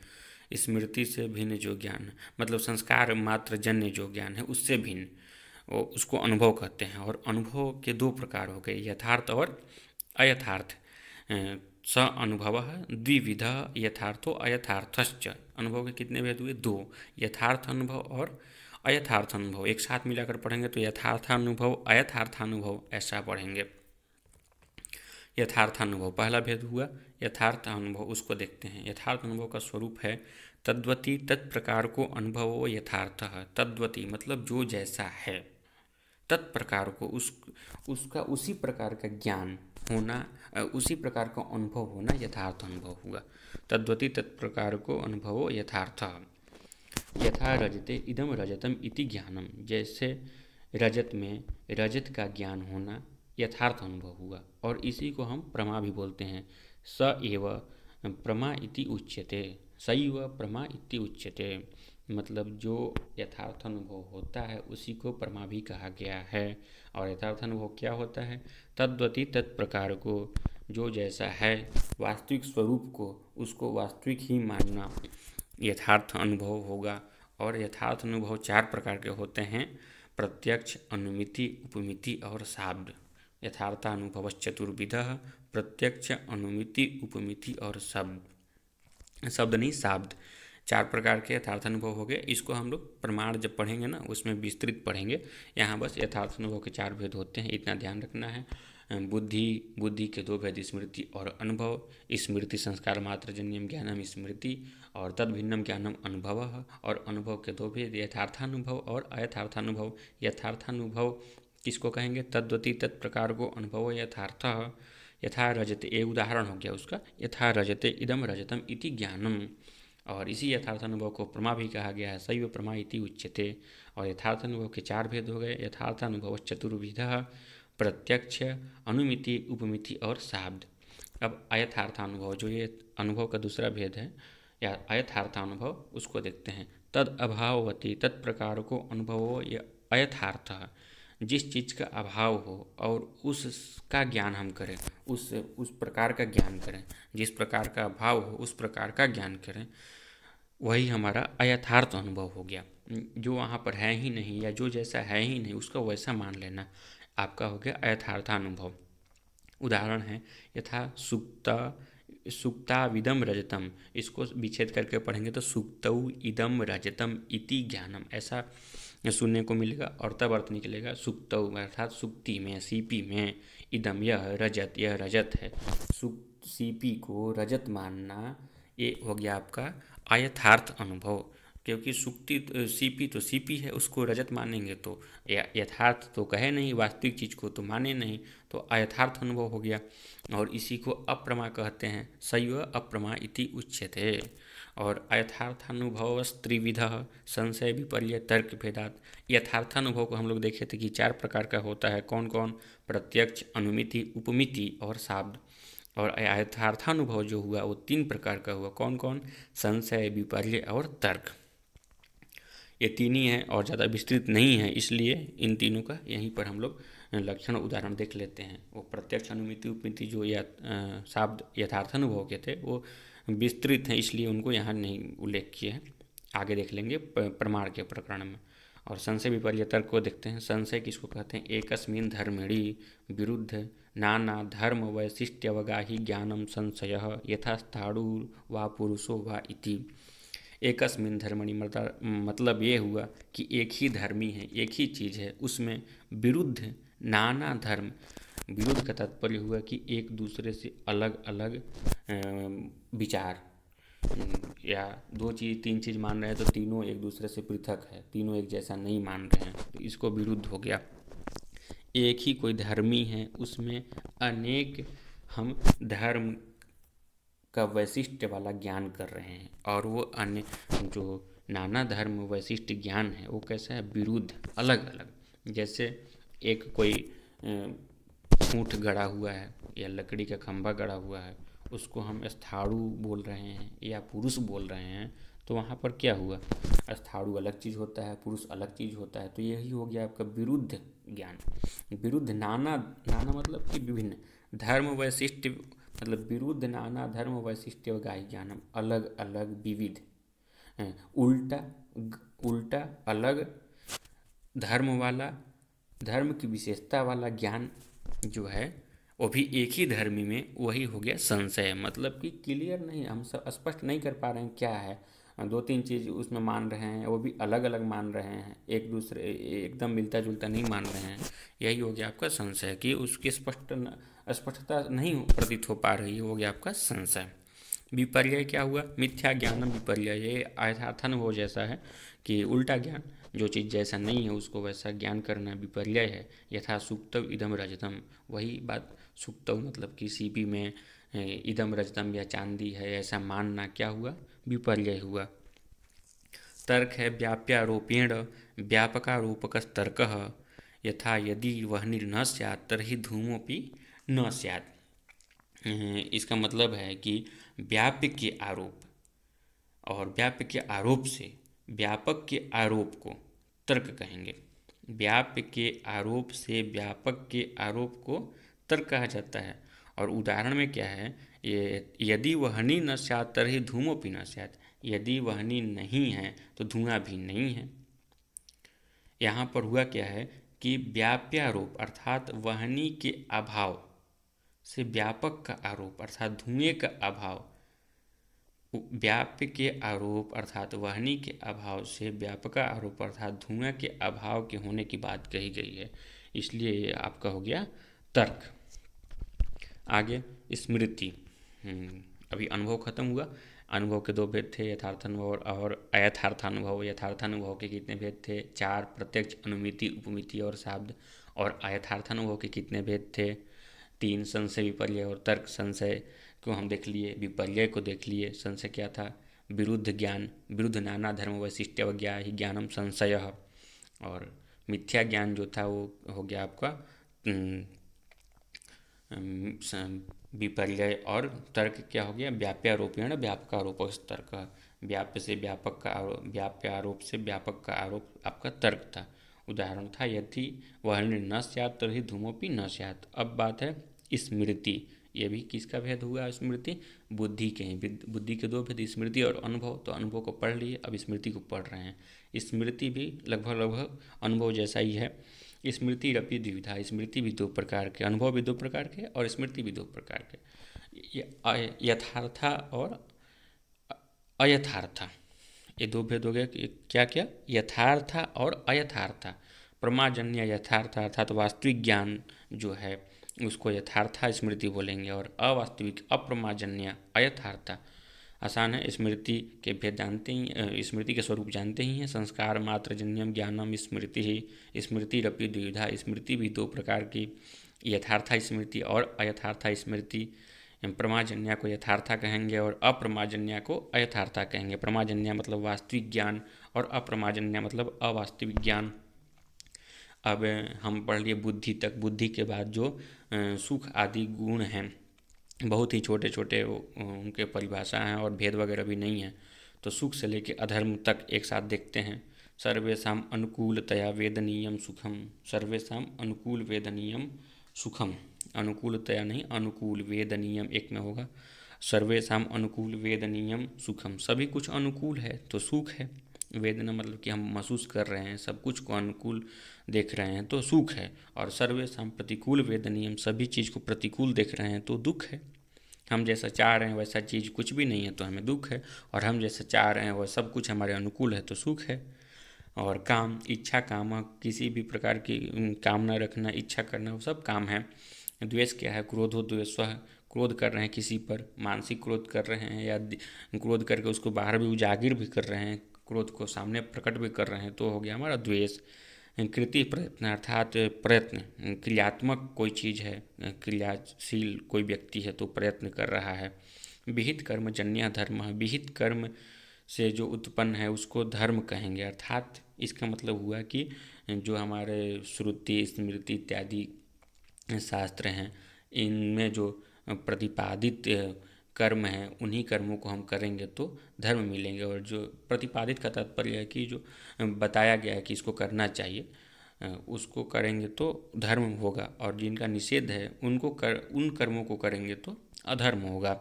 स्मृति से भिन्न जो ज्ञान, मतलब संस्कार मात्र जन्य जो ज्ञान है उससे भिन्न, वो उसको अनुभव कहते हैं। और अनुभव के 2 प्रकार हो गए, यथार्थ और अयथार्थ। स अनुभव द्विविध यथार्थो अयथार्थश्च। अनुभव के कितने भेद हुए? 2, यथार्थ अनुभव और अयथार्थ अनुभव। एक साथ मिलाकर पढ़ेंगे तो यथार्थानुभव अयथार्थानुभव ऐसा पढ़ेंगे। यथार्थानुभव पहला भेद हुआ, यथार्थ अनुभव उसको देखते हैं। यथार्थ अनुभव का स्वरूप है तद्वती तत्प्रकार को अनुभव यथार्थ। तद्वती मतलब जो जैसा है, तत्प्रकार को उसका उसी प्रकार का ज्ञान होना, उसी प्रकार का अनुभव होना यथार्थ अनुभव हुआ। तद्वती तत्प्रकार को अनुभव यथार्थ। यथा रजते इदम रजतम इति ज्ञानम। जैसे रजत में रजत का ज्ञान होना यथार्थ अनुभव हुआ, और इसी को हम प्रमा भी बोलते हैं। स एव प्रमा इति उच्यते, सैव प्रमा इति उच्यते। मतलब जो यथार्थ अनुभव होता है उसी को प्रमा भी कहा गया है। और यथार्थ अनुभव क्या होता है? तद्वती तत्प्रकार को, जो जैसा है वास्तविक स्वरूप को, उसको वास्तविक ही मानना यथार्थ अनुभव होगा। और यथार्थ अनुभव 4 प्रकार के होते हैं, प्रत्यक्ष, अनुमिति, उपमिति और शाब्द। यथार्थानुभव चतुर्विधः, प्रत्यक्ष, अनुमिति, उपमिति और शब्द। शब्द नहीं, शाब्द। 4 प्रकार के यथार्थानुभव हो गए। इसको हम लोग प्रमाण जब पढ़ेंगे ना उसमें विस्तृत पढ़ेंगे। यहाँ बस यथार्थानुभव के 4 भेद होते हैं, इतना ध्यान रखना है। बुद्धि के दो भेद स्मृति और अनुभव। स्मृति संस्कार मात्र जन्यम ज्ञानम स्मृति और तद भिन्नम ज्ञानम अनुभव। और अनुभव के दो भेद यथार्थानुभव और अयथार्थानुभव। यथार्थानुभव किसको कहेंगे? तद्वती तत्प्रकार को अनुभव यथार्थ यथा रजते, एक उदाहरण हो गया उसका, यथा रजते इदम रजतम इति ज्ञानम। और इसी यथार्थानुभव को प्रमा भी कहा गया है, सैव प्रमा इति उच्यते। और यथार्थानुभव के चार भेद हो गए। यथार्थानुभव चतुर्विधः, प्रत्यक्ष, अनुमिति, उपमिति और शाब्द। अब अयथार्थानुभव, जो ये अनुभव का दूसरा भेद है या अयथार्थानुभव, उसको देखते हैं। तद अभाववती तत्प्रकार को अनुभवो ये अयथार्थ। जिस चीज़ का अभाव हो और उसका ज्ञान हम करें, उस प्रकार का ज्ञान करें, जिस प्रकार का अभाव हो उस प्रकार का ज्ञान करें, वही हमारा अयथार्थ अनुभव हो गया। जो वहाँ पर है ही नहीं या जो जैसा है ही नहीं उसका वैसा मान लेना आपका हो गया अयथार्थानुभव। उदाहरण है यथा सुक्ताविदम रजतम, इसको विच्छेद करके पढ़ेंगे तो सुक्तौ इदम रजतम इति ज्ञानम, ऐसा सुनने को मिलेगा। और तब अर्थ निकलेगा सुक्तौ अर्थात सुक्ति में, सीपी में, इदम यह रजत है, सीपी को रजत मानना, ये हो गया आपका अयथार्थ अनुभव। क्योंकि सुक्ति सीपी तो सीपी है, उसको रजत मानेंगे तो यथार्थ तो कहे नहीं, वास्तविक चीज़ को तो माने नहीं, तो अयथार्थ अनुभव हो गया। और इसी को अप्रमा कहते हैं, सैव अप्रमा इति उच्यते। और अयथार्थानुभव त्रिविधः, संशय विपर्य तर्क भेदात। यथार्थानुभव को हम लोग देखे थे कि चार प्रकार का होता है। कौन कौन? प्रत्यक्ष, अनुमिति, उपमिति और शाब्द। और यथार्थानुभव जो हुआ वो तीन प्रकार का हुआ। कौन कौन? संशय, विपर्य और तर्क। ये तीन ही हैं और ज़्यादा विस्तृत नहीं है, इसलिए इन तीनों का यहीं पर हम लोग लक्षण उदाहरण देख लेते हैं। वो प्रत्यक्ष, अनुमिति, उपमिति जो शाब्द यथार्थानुभव के थे वो विस्तृत हैं, इसलिए उनको यहाँ नहीं उल्लेख किए हैं, आगे देख लेंगे प्रमाण के प्रकरण में। और संशय विपर्य तर्क को देखते हैं। संशय किसको कहते हैं? एकस्मिन् धर्मिणी विरुद्ध नाना धर्म वैशिष्ट्यवगाही ज्ञानम संशयः यथा स्थाणु वा पुरुषो वा इति। एकस्मिन् धर्मणि मतलब ये हुआ कि एक ही धर्मी है, एक ही चीज़ है, उसमें विरुद्ध नाना धर्म। विरुद्ध का तात्पर्य हुआ कि एक दूसरे से अलग अलग विचार, या दो चीज़ तीन चीज़ मान रहे हैं तो तीनों एक दूसरे से पृथक है, तीनों एक जैसा नहीं मान रहे हैं, तो इसको विरुद्ध हो गया। एक ही कोई धर्मी है, उसमें अनेक हम धर्म का वैशिष्ट्य वाला ज्ञान कर रहे हैं, और वो अन्य जो नाना धर्म वैशिष्ट्य ज्ञान है वो कैसा है? विरुद्ध, अलग अलग। जैसे एक कोई ऊँट गड़ा हुआ है या लकड़ी का खंभा गड़ा हुआ है, उसको हम स्थाणु बोल रहे हैं या पुरुष बोल रहे हैं, तो वहाँ पर क्या हुआ? स्थाणु अलग चीज़ होता है, पुरुष अलग चीज़ होता है, तो यही हो गया आपका विरुद्ध ज्ञान। विरुद्ध नाना, नाना मतलब कि विभिन्न, धर्म वैशिष्ट्य मतलब विरुद्ध नाना धर्म वैशिष्ट्य वगाही ज्ञानम, अलग अलग विविध, उल्टा अलग धर्म वाला, धर्म की विशेषता वाला ज्ञान जो है वो भी एक ही धर्मी में, वही हो गया संशय। मतलब कि क्लियर नहीं, हम सब स्पष्ट नहीं कर पा रहे हैं क्या है, दो तीन चीज़ उसमें मान रहे हैं, वो भी अलग अलग मान रहे हैं, एक दूसरे एकदम मिलता जुलता नहीं मान रहे हैं। यही हो गया आपका संशय कि उसकी स्पष्टता नहीं प्रतीत हो पा रही है, हो गया आपका संशय। विपर्य क्या हुआ? मिथ्या ज्ञानम विपर्य, ये अयथार्थानुभव जैसा है कि उल्टा ज्ञान, जो चीज़ जैसा नहीं है उसको वैसा ज्ञान करना विपर्य है। यथा सुक्तव इदम रजतम, वही बात, सुक्तव मतलब कि सीपी में इदम रजतम या चांदी है ऐसा मानना क्या हुआ? विपर्य हुआ। तर्क है व्याप्यारोपेण व्यापकारोपकस तर्कः यथा यदि वह्निर् न स्यात् तर्हि धूमोऽपि न स्यात्। इसका मतलब है कि व्याप्य के आरोप और व्याप्य के आरोप से व्यापक के आरोप को तर्क कहेंगे। व्याप्य के आरोप से व्यापक के आरोप को तर्क कहा जाता है। और उदाहरण में क्या है? ये यदि वह्नि न स्यात् तर्हि धूमोऽपि न स्यात्, यदि वह्नि नहीं है तो धुआं भी नहीं है। यहाँ पर हुआ क्या है कि व्याप्यारोप अर्थात वह्नि के अभाव से व्यापक का आरोप अर्थात धुएं का अभाव, व्याप्य के आरोप अर्थात वह्नि के अभाव से व्यापक का आरोप अर्थात धुआं के अभाव के होने की बात कही गई है, इसलिए ये आपका हो गया तर्क। आगे स्मृति। अभी अनुभव खत्म हुआ। अनुभव के दो भेद थे, यथार्थानुभव और अयथार्थानुभव। यथार्थानुभव के कितने भेद थे? 4, प्रत्यक्ष, अनुमिति, उपमिति और शाब्द। और अयथार्थानुभव के कितने भेद थे? 3, संशय, विपर्य और तर्क। संशय को हम देख लिए, विपर्य को देख लिए। संशय क्या था? विरुद्ध ज्ञान, विरुद्ध नाना धर्म वैशिष्ट्यवज्ञा ही ज्ञानम संशयः। और मिथ्या ज्ञान जो था वो हो गया आपका विपर्य। और तर्क क्या हो गया? व्याप्यारोपेण व्यापकारोप तर्क। व्याप्य से व्यापक का आरोप, व्याप्य आरोप से व्यापक का आरोप आपका तर्क था। उदाहरण था यदि वर्णि न स्यात् तर्हि धूमोपि न स्यात्। अब बात है स्मृति। ये भी किसका भेद हुआ? स्मृति बुद्धि के हैं। बुद्धि के दो भेद, स्मृति और अनुभव। तो अनुभव को पढ़ लिए, अब स्मृति को पढ़ रहे हैं। स्मृति भी लगभग अनुभव जैसा ही है। स्मृति रपि द्विविधा। स्मृति भी दो प्रकार के, अनुभव भी दो प्रकार के और स्मृति भी दो प्रकार के, यथार्था और अयथार्था। ये दो भेद हो गए। क्या क्या? यथार्था और अयथार्था। प्रमाजन्य यथार्थ अर्थात वास्तविक ज्ञान जो है उसको यथार्था स्मृति बोलेंगे, और अवास्तविक अप्रमाजन्य अयथार्था। आसान है। स्मृति के भेद जानते ही, स्मृति के स्वरूप जानते ही हैं। संस्कार मात्र जन्यम ज्ञानम स्मृति ही। स्मृति रपि द्विविधा। स्मृति भी दो प्रकार की, यथार्था स्मृति और अयथार्था स्मृति। प्रमाजन्या को यथार्था कहेंगे और अप्रमाजन्या को अयथार्था कहेंगे। प्रमाजन्या मतलब वास्तविक ज्ञान और अप्रमाजन्या मतलब अवास्तविक ज्ञान। अब हम पढ़ लिए बुद्धि तक। बुद्धि के बाद जो सुख आदि गुण हैं, बहुत ही छोटे छोटे उनके परिभाषा हैं और भेद वगैरह भी नहीं है। तो सुख से लेके अधर्म तक एक साथ देखते हैं। सर्वेषां अनुकूलतया वेदनीयम सुखम। सर्वेषां अनुकूल वेदनीयम सुखम। अनुकूलतया नहीं, अनुकूल वेदनीयम एक में होगा। सर्वेषां अनुकूल वेदनीयम सुखम। सभी कुछ अनुकूल है तो सुख है। वेदना मतलब कि हम महसूस कर रहे हैं, सब कुछ को अनुकूल देख रहे हैं तो सुख है। और सर्वेषां प्रतिकूल वेदनीयम। सभी चीज़ को प्रतिकूल देख रहे हैं तो दुख है। हम जैसा चाह रहे हैं वैसा चीज़ कुछ भी नहीं है तो हमें दुख है, और हम जैसा चाह रहे हैं वह सब कुछ हमारे अनुकूल है तो सुख है। और काम, इच्छा, काम, किसी भी प्रकार की कामना रखना, इच्छा करना, वो सब काम है। द्वेष क्या है? क्रोधो द्वेषः। क्रोध कर रहे हैं किसी पर, मानसिक क्रोध कर रहे हैं या क्रोध करके उसको बाहर भी उजागर भी कर रहे हैं, क्रोध को सामने प्रकट भी कर रहे हैं, तो हो गया हमारा द्वेष। कृति प्रयत्न अर्थात प्रयत्न, क्रियात्मक कोई चीज़ है, क्रियाशील कोई व्यक्ति है तो प्रयत्न कर रहा है। विहित कर्मजन्य धर्म। विहित कर्म से जो उत्पन्न है उसको धर्म कहेंगे। अर्थात इसका मतलब हुआ कि जो हमारे श्रुति, स्मृति इत्यादि शास्त्र हैं, इनमें जो प्रतिपादित कर्म हैं उन्हीं कर्मों को हम करेंगे तो धर्म मिलेंगे। और जो प्रतिपादित का तात्पर्य है कि जो बताया गया है कि इसको करना चाहिए, उसको करेंगे तो धर्म होगा। और जिनका निषेध है उन कर्मों को करेंगे तो अधर्म होगा।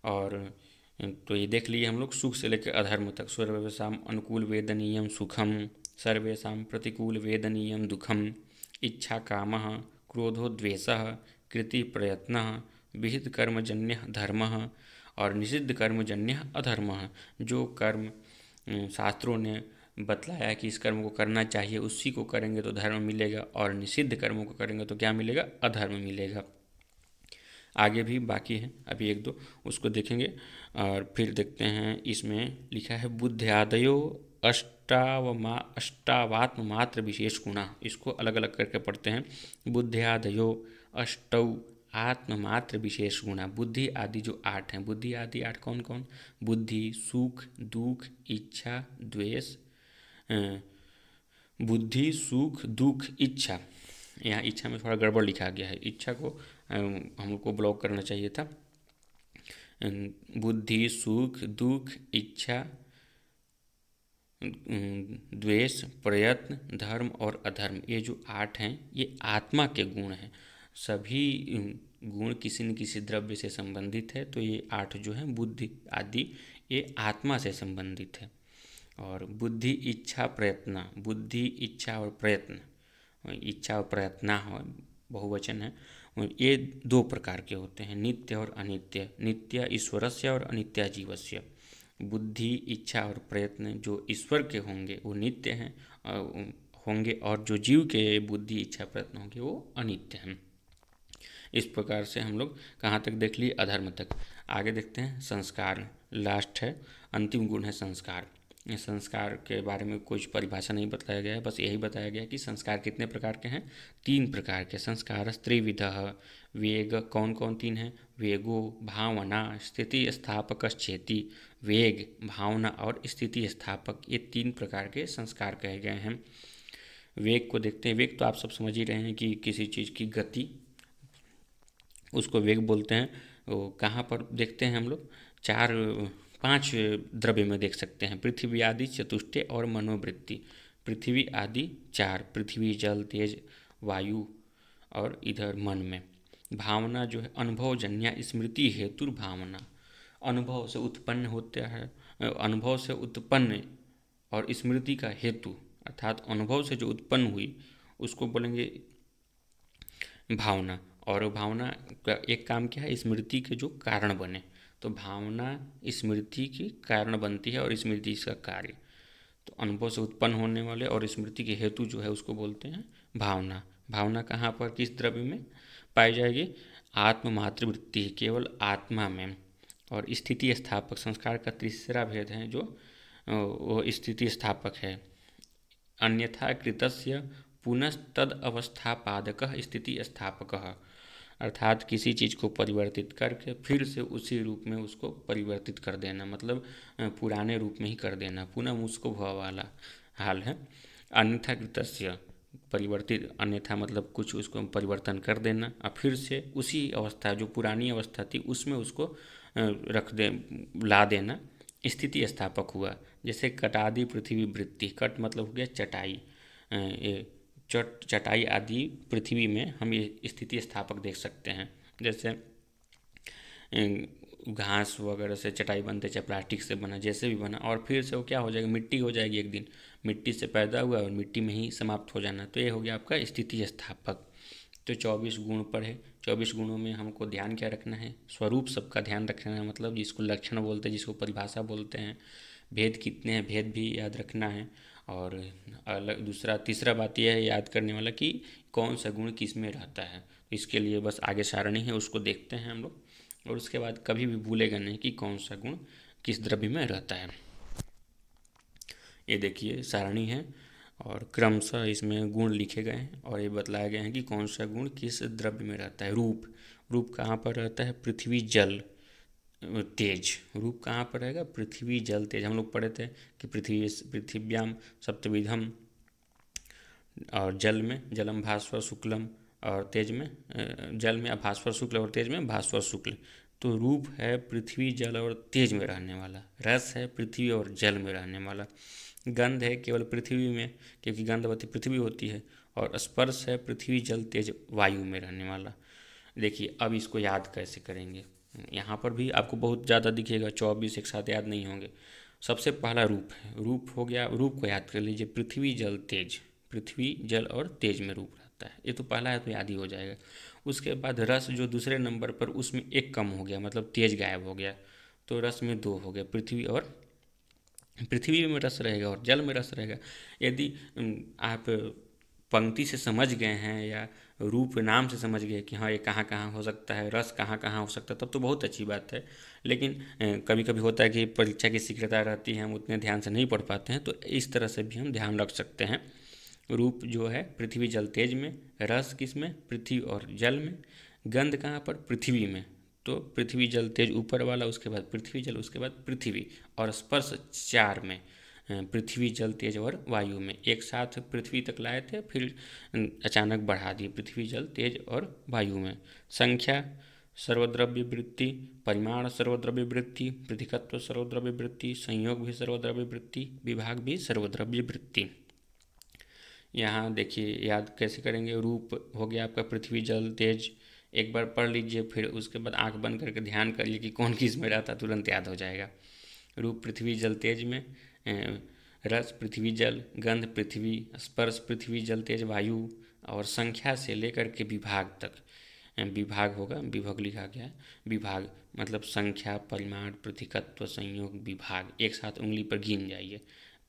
और तो ये देख लिए हम लोग सुख से लेकर अधर्म तक। सर्वेषां अनुकूल वेदनीयम सुखम, सर्वेषां प्रतिकूल वेदनीयम दुखम। इच्छा कामः, क्रोधो द्वेषः, कृति प्रयत्नः, विहित कर्मजन्य धर्मः और निषिद्ध कर्मजन्य अधर्मः। जो कर्म शास्त्रों ने बतलाया कि इस कर्म को करना चाहिए उसी को करेंगे तो धर्म मिलेगा, और निषिद्ध कर्मों को करेंगे तो क्या मिलेगा? अधर्म मिलेगा। आगे भी बाकी है, अभी एक दो उसको देखेंगे और फिर देखते हैं। इसमें लिखा है बुद्ध्यादयो अष्टावात्म मात्र विशेष गुणा। इसको अलग अलग करके पढ़ते हैं। बुद्ध्यादयो अष्टौ आत्ममात्र विशेष गुणा। बुद्धि आदि जो 8 हैं, बुद्धि आदि 8 कौन कौन? बुद्धि, सुख, दुख, इच्छा, द्वेष। बुद्धि, सुख, दुख, इच्छा। यहाँ इच्छा में थोड़ा गड़बड़ लिखा गया है, इच्छा को हमको ब्लॉक करना चाहिए था। बुद्धि, सुख, दुख, इच्छा, द्वेष, प्रयत्न, धर्म और अधर्म, ये जो 8 हैं ये आत्मा के गुण हैं। सभी गुण किसी न किसी द्रव्य से संबंधित है, तो ये 8 जो हैं बुद्धि आदि ये आत्मा से संबंधित है। और बुद्धि, इच्छा, प्रयत्न। बुद्धि, इच्छा और प्रयत्न, इच्छा और प्रयत्न बहुवचन है, ये 2 प्रकार के होते हैं, नित्य और अनित्य। नित्य ईश्वरस्य और अनित्य जीवस्य। बुद्धि, इच्छा और प्रयत्न जो ईश्वर के होंगे वो नित्य हैं होंगे, और जो जीव के बुद्धि, इच्छा, प्रयत्न होंगे वो अनित्य हैं। इस प्रकार से हम लोग कहाँ तक देख लिए, अधर्म तक। आगे देखते हैं संस्कार, लास्ट है, अंतिम गुण है संस्कार। संस्कार के बारे में कुछ परिभाषा नहीं बताया गया है, बस यही बताया गया है कि संस्कार कितने प्रकार के हैं, 3 प्रकार के। संस्कार त्रिविधः, वेग कौन कौन 3 हैं, वेगो, भावना, स्थिति स्थापकश्चेति। वेग, भावना और स्थिति स्थापक, ये 3 प्रकार के संस्कार कहे गए हैं। वेग को देखते हैं। वेग तो आप सब समझ ही रहे हैं कि किसी चीज़ की गति, उसको वेग बोलते हैं। वो कहाँ पर देखते हैं हम लोग, 5 द्रव्य में देख सकते हैं, पृथ्वी आदि, चतुष्टय और मनोवृत्ति। पृथ्वी आदि 4, पृथ्वी, जल, तेज, वायु और इधर मन में। भावना जो है अनुभवजन्य स्मृति हेतु भावना, अनुभव से उत्पन्न होता है, अनुभव से उत्पन्न और स्मृति का हेतु, अर्थात अनुभव से जो उत्पन्न हुई उसको बोलेंगे भावना। और भावना का एक काम क्या है, स्मृति के जो कारण बने, तो भावना स्मृति की कारण बनती है और स्मृति इसका कार्य। तो अनुभव से उत्पन्न होने वाले और स्मृति के हेतु जो है उसको बोलते हैं भावना। भावना कहाँ पर, किस द्रव्य में पाई जाएगी, आत्म मातृवृत्ति, केवल आत्मा में। और स्थिति स्थापक, संस्कार का तीसरा भेद है जो वो स्थिति स्थापक है। अन्यथा कृतस्य पुनस्तद अवस्थापादकः स्थिति स्थापकः, अर्थात किसी चीज़ को परिवर्तित करके फिर से उसी रूप में उसको परिवर्तित कर देना, मतलब पुराने रूप में ही कर देना, पुनः उसको भव वाला हाल है। अन्यथा कृतस्य, परिवर्तित, अन्यथा मतलब कुछ उसको परिवर्तन कर देना और फिर से उसी अवस्था, जो पुरानी अवस्था थी उसमें उसको ला देना, स्थिति स्थापक हुआ। जैसे कटादि पृथ्वी वृत्ति, कट मतलब हो गया चटाई, चटाई आदि पृथ्वी में हम ये स्थिति स्थापक देख सकते हैं। जैसे घास वगैरह से चटाई बनते, चाहे प्लास्टिक से बना, जैसे भी बना, और फिर से वो क्या हो जाएगा, मिट्टी हो जाएगी एक दिन, मिट्टी से पैदा हुआ और मिट्टी में ही समाप्त हो जाना, तो ये हो गया आपका स्थिति स्थापक। तो 24 गुण पर है, 24 गुणों में हमको ध्यान क्या रखना है, स्वरूप सबका ध्यान रखना है, मतलब जिसको लक्षण बोलते हैं, जिसको परिभाषा बोलते हैं, भेद कितने हैं भेद भी याद रखना है। और अलग तीसरा बात यह है याद करने वाला कि कौन सा गुण किस में रहता है। तो इसके लिए बस आगे सारणी है उसको देखते हैं हम लोग, और उसके बाद कभी भी भूलेगा नहीं कि कौन सा गुण किस द्रव्य में रहता है। ये देखिए सारणी है और क्रमशः इसमें गुण लिखे गए हैं और ये बतलाया गया है कि कौन सा गुण किस द्रव्य में रहता है। रूप कहाँ पर रहता है, पृथ्वी जल तेज। रूप कहाँ पर रहेगा, पृथ्वी जल तेज। हम लोग पढ़े थे कि पृथिव्याम सप्तविधम, और जल में जलम भास्वर शुक्लम, और तेज में जल में भास्वर शुक्ल और तेज में भास्वर शुक्ल। तो रूप है पृथ्वी जल और तेज में रहने वाला, रस है पृथ्वी और जल में रहने वाला, गंध है केवल पृथ्वी में क्योंकि गंधवती पृथ्वी होती है, और स्पर्श है पृथ्वी जल तेज वायु में रहने वाला। देखिए अब इसको याद कैसे करेंगे, यहाँ पर भी आपको बहुत ज़्यादा दिखेगा, 24 एक साथ याद नहीं होंगे। सबसे पहला रूप है, रूप हो गया, रूप को याद कर लीजिए, पृथ्वी जल तेज, पृथ्वी जल और तेज में रूप रहता है, ये तो पहला है तो याद ही हो जाएगा। उसके बाद रस जो दूसरे नंबर पर, उसमें एक कम हो गया, मतलब तेज गायब हो गया, तो रस में 2 हो गया, पृथ्वी में रस रहेगा और जल में रस रहेगा। यदि आप पंक्ति से समझ गए हैं या रूप नाम से समझ गए कि हाँ ये कहाँ कहाँ हो सकता है, रस कहाँ कहाँ हो सकता है, तब तो बहुत अच्छी बात है। लेकिन कभी कभी होता है कि परीक्षा की शीघ्रता रहती है, हम उतने ध्यान से नहीं पढ़ पाते हैं, तो इस तरह से भी हम ध्यान रख सकते हैं। रूप जो है पृथ्वी जल तेज में, रस किस में, पृथ्वी और जल में, गंध कहाँ पर, पृथ्वी में, तो पृथ्वी जल तेज ऊपर वाला, उसके बाद पृथ्वी जल, उसके बाद पृथ्वी, और स्पर्श 4 में, पृथ्वी जल तेज और वायु में। एक साथ पृथ्वी तक लाए थे, फिर अचानक बढ़ा दिए पृथ्वी जल तेज और वायु में। संख्या सर्वद्रव्य वृत्ति, परिमाण सर्वद्रव्य वृत्ति, पृथकत्व सर्वद्रव्य वृत्ति, संयोग भी सर्वद्रव्य वृत्ति, विभाग भी सर्वद्रव्य वृत्ति। यहाँ देखिए याद कैसे करेंगे, रूप हो गया आपका पृथ्वी जल तेज, एक बार पढ़ लीजिए, फिर उसके बाद आंख बंद करके ध्यान करिए कि कौन किस में रहता, तुरंत याद हो जाएगा। रूप पृथ्वी जल तेज में, रस पृथ्वी जल, गंध पृथ्वी, स्पर्श पृथ्वी जल तेज वायु, और संख्या से लेकर के विभाग तक, विभाग होगा, विभाग लिखा गया है, विभाग मतलब संख्या, परिमाण, पृथकत्व, संयोग, विभाग, एक साथ उंगली पर गिन जाइए,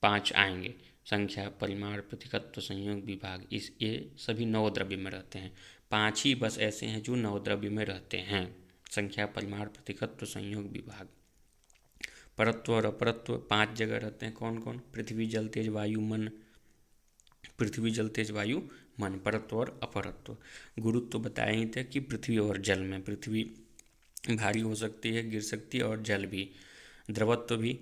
5 आएंगे, संख्या, परिमाण, पृथकत्व, संयोग, विभाग, ये सभी 9 द्रव्य में रहते हैं। 5 ही बस ऐसे हैं जो नवद्रव्य में रहते हैं। संख्या, परिमाण, प्रतिकत्व, संयोग, विभाग। परत्व और अपरत्व 5 जगह रहते हैं। कौन कौन? पृथ्वी, जल, तेज, वायु, मन। पृथ्वी, जल, तेज, वायु, मन, परत्व और अपरत्व। गुरुत्व तो बताए ही थे कि पृथ्वी और जल में, पृथ्वी भारी हो सकती है, गिर सकती है, और जल भी। द्रवत्व भी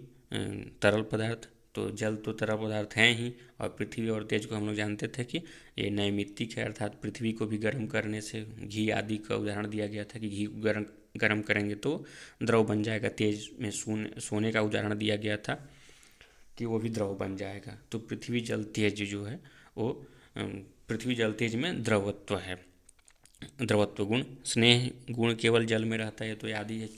तरल पदार्थ, तो जल तो तरल पदार्थ हैं ही, और पृथ्वी और तेज को हम लोग जानते थे कि ये नैमित्तिक है, अर्थात पृथ्वी को भी गर्म करने से, घी आदि का उदाहरण दिया गया था कि घी को गर्म करेंगे तो द्रव बन जाएगा। तेज में सोने का उदाहरण दिया गया था कि वो भी द्रव बन जाएगा। तो पृथ्वी, जल, तेज जो है वो पृथ्वी, जल, तेज में द्रवत्व है, द्रवत्व गुण। स्नेह गुण केवल जल में रहता है, तो याद ही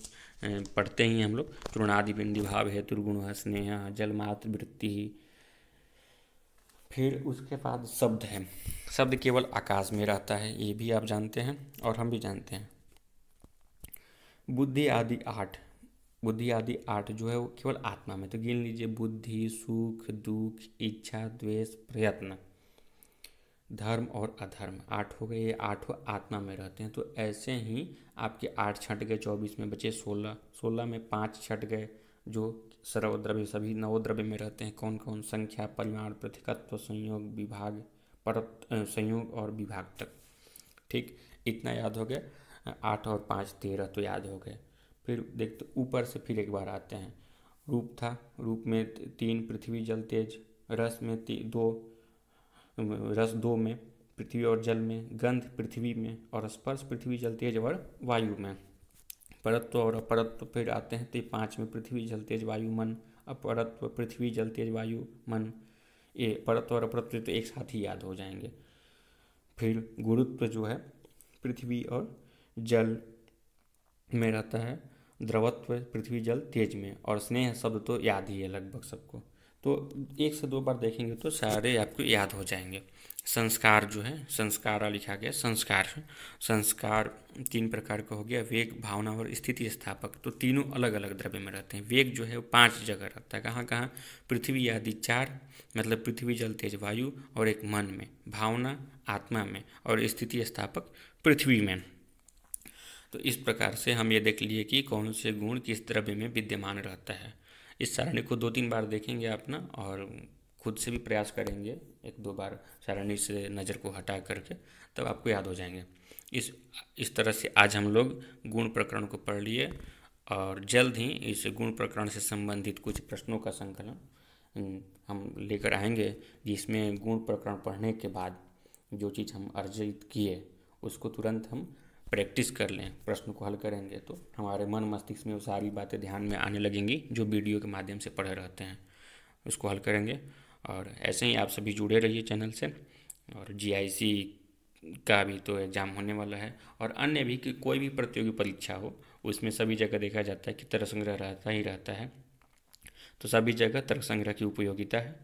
पढ़ते ही हम लोग। तृणादि बिंदी भाव हेतुर्गुण स्नेह जलमात्र वृत्ति। फिर उसके बाद शब्द है। शब्द केवल आकाश में रहता है, ये भी आप जानते हैं और हम भी जानते हैं। बुद्धि आदि 8, बुद्धि आदि 8 जो है वो केवल आत्मा में। तो गिन लीजिए, बुद्धि, सुख, दुख, इच्छा, द्वेष, प्रयत्न, धर्म और अधर्म, 8 हो गए। ये 8 आत्मा में रहते हैं। तो ऐसे ही आपके 8 छट गए, 24 में बचे 16, 16 में 5 छट गए जो सर्वद्रव्य, सभी नवद्रव्य में रहते हैं। कौन कौन? संख्या, परिमाण, प्रतिकत्व, संयोग, विभाग, परत, संयोग और विभाग तक। ठीक, इतना याद हो गया। 8 और 5 13 तो याद हो गए। फिर देखते ऊपर से फिर एक बार आते हैं। रूप था, रूप में 3 पृथ्वी, जल, तेज। रस में 2, रस 2 में पृथ्वी और जल में। गंध पृथ्वी में, और स्पर्श पृथ्वी, जल, तेज और वायु में। परत्व और अपरत्व फिर आते हैं, तो 5 में पृथ्वी, जल, तेज, वायु, मन। अपरत्व पृथ्वी, जल, तेज, वायु, मन। ये परत्व और अपरत्व तो एक साथ ही याद हो जाएंगे। फिर गुरुत्व जो है पृथ्वी और जल में रहता है, द्रवत्व पृथ्वी, जल, तेज में, और स्नेह शब्द तो याद ही है लगभग सबको। तो 1 से 2 बार देखेंगे तो सारे आपको याद हो जाएंगे। संस्कार जो है, संस्कारा लिखा गया, संस्कार। संस्कार 3 प्रकार का हो गया, वेग, भावना और स्थिति स्थापक। तो तीनों अलग अलग द्रव्य में रहते हैं। वेग जो है वो 5 जगह रहता है। कहाँ कहाँ? पृथ्वी आदि 4, मतलब पृथ्वी, जल, तेज, वायु, और एक मन में। भावना आत्मा में, और स्थिति स्थापक पृथ्वी में। तो इस प्रकार से हम ये देख लिए कि कौन से गुण किस द्रव्य में विद्यमान रहता है। इस सारणी को 2-3 बार देखेंगे आप ना, और खुद से भी प्रयास करेंगे 1-2 बार सारणी से नज़र को हटा करके, तब आपको याद हो जाएंगे। इस तरह से आज हम लोग गुण प्रकरण को पढ़ लिए, और जल्द ही इस गुण प्रकरण से संबंधित कुछ प्रश्नों का संकलन हम लेकर आएंगे, जिसमें गुण प्रकरण पढ़ने के बाद जो चीज़ हम अर्जित किए उसको तुरंत हम प्रैक्टिस कर लें, प्रश्न को हल करेंगे तो हमारे मन मस्तिष्क में वो सारी बातें ध्यान में आने लगेंगी जो वीडियो के माध्यम से पढ़े रहते हैं। उसको हल करेंगे, और ऐसे ही आप सभी जुड़े रहिए चैनल से। और GIC का भी तो एग्ज़ाम होने वाला है, और अन्य भी कि कोई भी प्रतियोगी परीक्षा हो उसमें सभी जगह देखा जाता है कि तर्क संग्रह रहता ही रहता है। तो सभी जगह तर्क संग्रह की उपयोगिता है,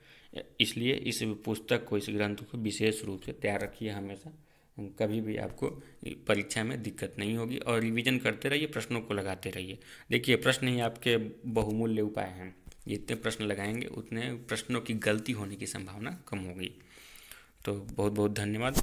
इसलिए इस पुस्तक को, इस ग्रंथ को विशेष रूप से तैयार रखिए हमेशा। कभी भी आपको परीक्षा में दिक्कत नहीं होगी, और रिवीजन करते रहिए, प्रश्नों को लगाते रहिए। देखिए, प्रश्न ही आपके बहुमूल्य उपाय हैं। जितने प्रश्न लगाएंगे उतने प्रश्नों की गलती होने की संभावना कम होगी। तो बहुत बहुत धन्यवाद।